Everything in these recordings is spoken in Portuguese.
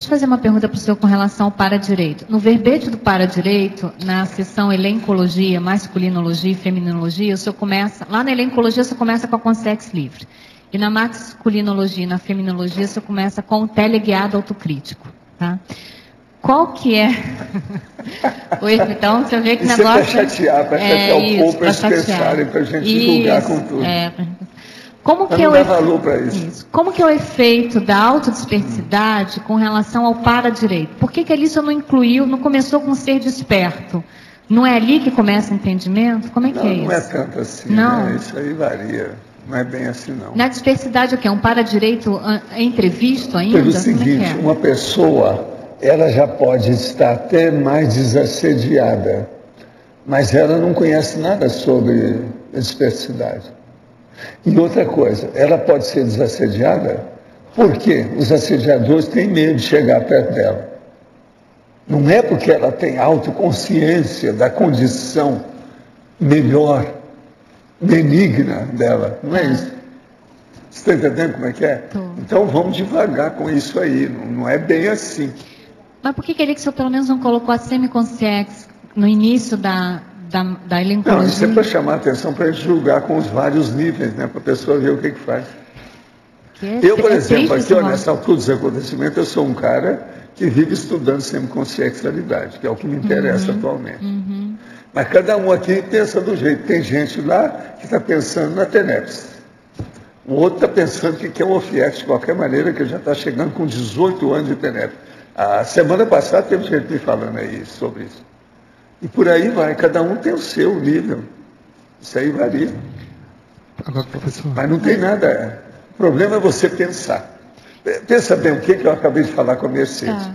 eu fazer uma pergunta para o senhor com relação ao para-direito. No verbete do para-direito, na seção elencologia, masculinologia e feminologia, o senhor começa, lá na elencologia, o senhor começa com a consex livre. E na masculinologia e na feminologia, o senhor começa com o teleguiado autocrítico. Tá? Qual que é? Então, você vê que isso negócio... Isso é para chatear o povo, para eles pensarem, para a gente divulgar com tudo. Como que, não dá valor para isso. Como que é o efeito da autodispersidade com relação ao para-direito? Por que ali o senhor não incluiu, não começou com ser desperto? Não é ali que começa o entendimento? Como é que é isso? Não é tanto assim, não. Né? Isso aí varia. Não é bem assim, não. Na dispersidade, o que é? Um para-direito entrevisto ainda? Pelo seguinte, uma pessoa, ela já pode estar até mais desassediada, mas ela não conhece nada sobre a dispersidade. E outra coisa, ela pode ser desassediada porque os assediadores têm medo de chegar perto dela. Não é porque ela tem autoconsciência da condição melhor, benigna dela. Não é isso. Você está entendendo como é que é? Então vamos devagar com isso aí. Não é bem assim. Mas por que ele que o senhor pelo menos não colocou a semiconsciência no início da elencologia? Não, isso é para chamar a atenção, para a gente julgar com os vários níveis, né? Para a pessoa ver o que faz. Eu, por exemplo, aqui, nessa altura dos acontecimentos, eu sou um cara que vive estudando semiconsciencialidade, que é o que me interessa atualmente. Mas cada um aqui pensa do jeito. Tem gente lá que está pensando na TENEPS. O outro está pensando que quer um OFIEX de qualquer maneira, que já está chegando com 18 anos de TENEPS. A semana passada teve gente me falando aí sobre isso. E por aí vai, cada um tem o seu nível. Isso aí varia. Agora, professor. Mas não tem nada. O problema é você pensar. Pensa bem o que eu acabei de falar com a Mercedes.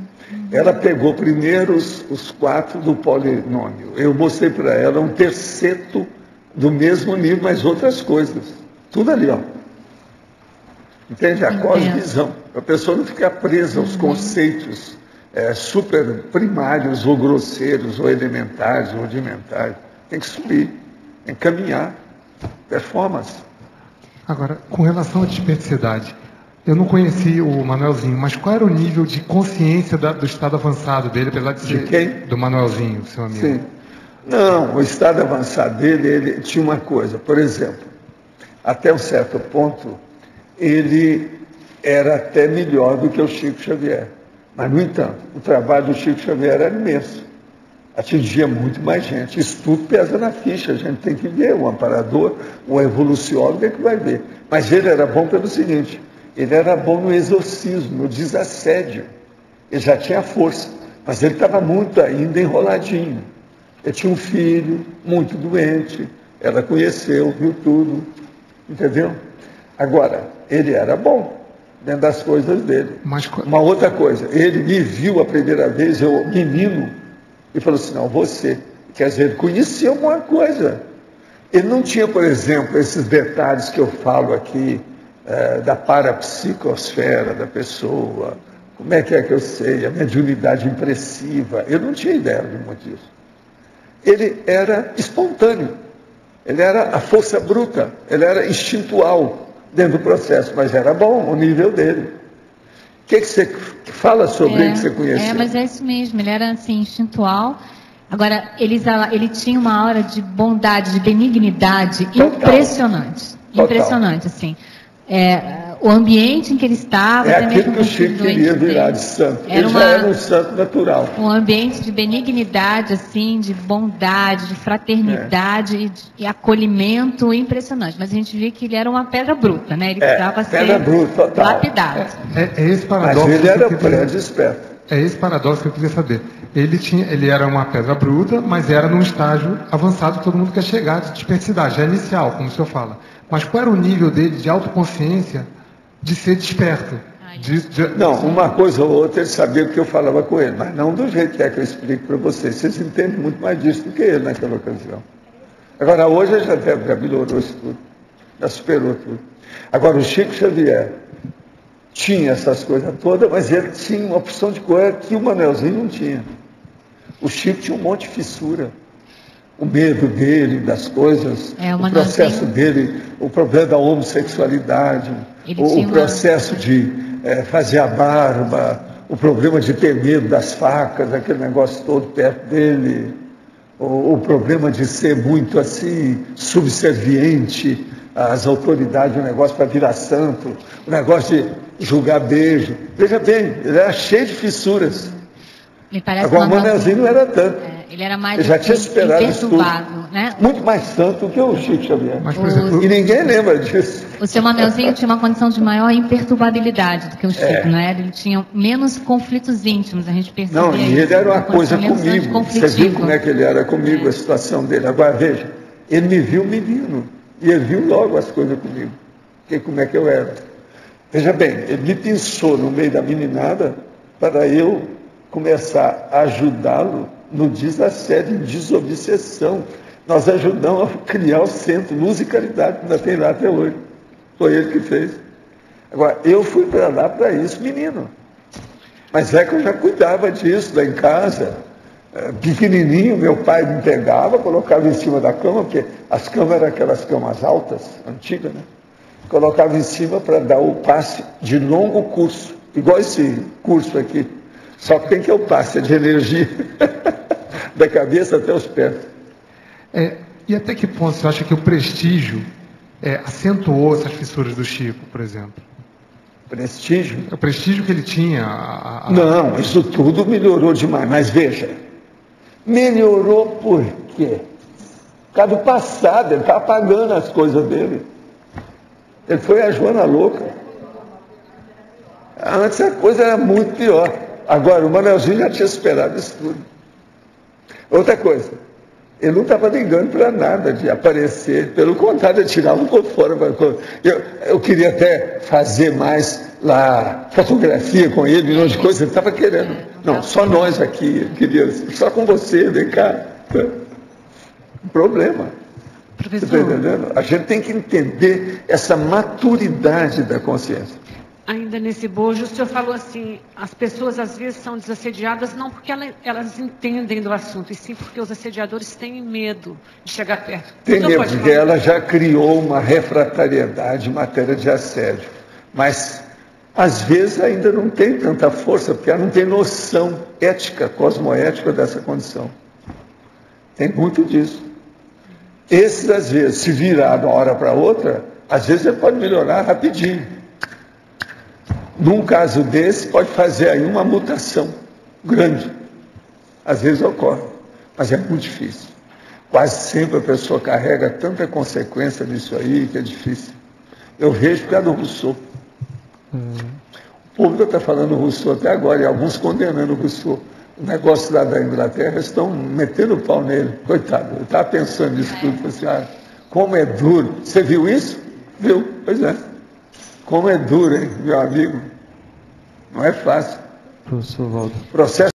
Ela pegou primeiro os 4 do polinômio. Eu mostrei para ela um terceto do mesmo nível, mas outras coisas. Tudo ali, ó. Entende? A cosvisão. A pessoa não ficar presa aos conceitos super primários, ou grosseiros, ou elementares, ou rudimentares. Tem que subir, tem que caminhar. Performance. Agora, com relação à dispersidade, eu não conheci o Manuelzinho, mas qual era o nível de consciência do estado avançado dele, apesar de ser... De quem? Do Manuelzinho, seu amigo. Sim. Não, o estado avançado dele, ele tinha uma coisa. Por exemplo, até um certo ponto, ele era até melhor do que o Chico Xavier. Mas, no entanto, o trabalho do Chico Xavier era imenso. Atingia muito mais gente. Isso tudo pesa na ficha, a gente tem que ver. O amparador, o evoluciólogo é que vai ver. Mas ele era bom pelo seguinte, ele era bom no exorcismo, no desassédio. Ele já tinha força, mas ele estava muito ainda enroladinho. Ele tinha um filho muito doente, ela conheceu, viu tudo, entendeu? Agora, ele era bom dentro das coisas dele. Mas... Uma outra coisa, ele me viu a primeira vez, eu menino, e falou assim, não, você, quer dizer, ele conhecia alguma coisa. Ele não tinha, por exemplo, esses detalhes que eu falo aqui, da parapsicosfera da pessoa, como é que eu sei, a mediunidade impressiva, eu não tinha ideia de muito disso. Ele era espontâneo, ele era a força bruta, ele era instintual dentro do processo, mas era bom o nível dele. O que você fala sobre ele que você conheceu? Mas é isso mesmo, ele era assim, instintual. Agora, ele tinha uma aura de bondade, de benignidade impressionante. Total. Impressionante, assim. O ambiente em que ele estava... É aquilo que o Chico queria virar de santo. Ele já era um santo natural. Um ambiente de benignidade, assim, de bondade, de fraternidade e acolhimento impressionante. Mas a gente via que ele era uma pedra bruta, né? Ele precisava ser bruta, lapidado. É esse paradoxo. Mas ele era pré-desperto. É esse paradoxo que eu queria saber. Ele era uma pedra bruta, mas era num estágio avançado que todo mundo quer chegar, de dispersidade, já inicial, como o senhor fala. Mas qual era o nível dele de autoconsciência de ser desperto? Não, uma coisa ou outra ele sabia o que eu falava com ele, mas não do jeito que eu explico para vocês. Vocês entendem muito mais disso do que ele naquela ocasião. Agora, hoje ele já melhorou isso tudo, já superou tudo. Agora, o Chico Xavier tinha essas coisas todas, mas ele tinha uma opção de coisa que o Manuelzinho não tinha. O Chico tinha um monte de fissura. O medo dele, das coisas, o processo dele, o problema da homossexualidade, o processo de fazer a barba, o problema de ter medo das facas, aquele negócio todo perto dele, o problema de ser muito assim, subserviente às autoridades, o negócio para virar santo, o negócio de julgar beijo. Veja bem, ele era cheio de fissuras. Agora o Manelzinho não era tanto. Ele era mais ele já tinha superado isso tudo. Né? Muito mais santo do que o Chico Xavier. Mas, por exemplo, e ninguém lembra disso. O seu Manelzinho tinha uma condição de maior imperturbabilidade do que o Chico, né? Ele tinha menos conflitos íntimos, a gente percebia. Não, e ele era uma coisa comigo. Você viu como é que ele era comigo, a situação dele. Agora, veja, ele me viu menino, e ele viu logo as coisas comigo, como é que eu era. Veja bem, ele me pensou no meio da meninada para eu começar a ajudá-lo no desassédio, em desobsessão. Nós ajudamos a criar o Centro Luz e Caridade, que ainda tem lá até hoje. Foi ele que fez. Agora, eu fui para lá para isso, menino. Mas é que eu já cuidava disso lá em casa. Pequenininho, meu pai me pegava, colocava em cima da cama, porque as camas eram aquelas camas altas, antigas, né? Colocava em cima para dar o passe de longo curso, igual esse curso aqui. Só que tem que é o passe de energia, da cabeça até os pés. E até que ponto você acha que o prestígio acentuou essas fissuras do Chico, por exemplo? Prestígio? O prestígio que ele tinha. Não, isso tudo melhorou demais. Mas veja, melhorou por quê? Por causa do passado, ele está apagando as coisas dele. Ele foi a Joana louca. Antes a coisa era muito pior. Agora, o Manelzinho já tinha superado isso tudo. Outra coisa, ele não estava ligando para nada de aparecer, pelo contrário, ele tirava por fora. Eu queria até fazer mais lá fotografia com ele, milhões de coisas, ele estava querendo. Não, só nós aqui, eu queria, só com você, vem cá. Um problema. Professor, você está entendendo? A gente tem que entender essa maturidade da consciência. Ainda nesse bojo, o senhor falou assim, as pessoas às vezes são desassediadas não porque elas entendem do assunto, e sim porque os assediadores têm medo de chegar perto. Tem medo, porque ela já criou uma refratariedade em matéria de assédio. Mas, às vezes, ainda não tem tanta força, porque ela não tem noção ética, cosmoética dessa condição. Tem muito disso. Esses, às vezes, se virar de uma hora para outra, às vezes ele pode melhorar rapidinho. Num caso desse, pode fazer aí uma mutação grande. Às vezes ocorre, mas é muito difícil. Quase sempre a pessoa carrega tanta consequência nisso aí que é difícil. Eu vejo por causa do Rousseau. O povo está falando Rousseau até agora, e alguns condenando o Rousseau. O negócio lá da Inglaterra, estão metendo o pau nele. Coitado, eu estava pensando nisso tudo. Assim, como é duro. Você viu isso? Viu? Pois é. Como é duro, hein, meu amigo? Não é fácil. Professor Waldo. Processo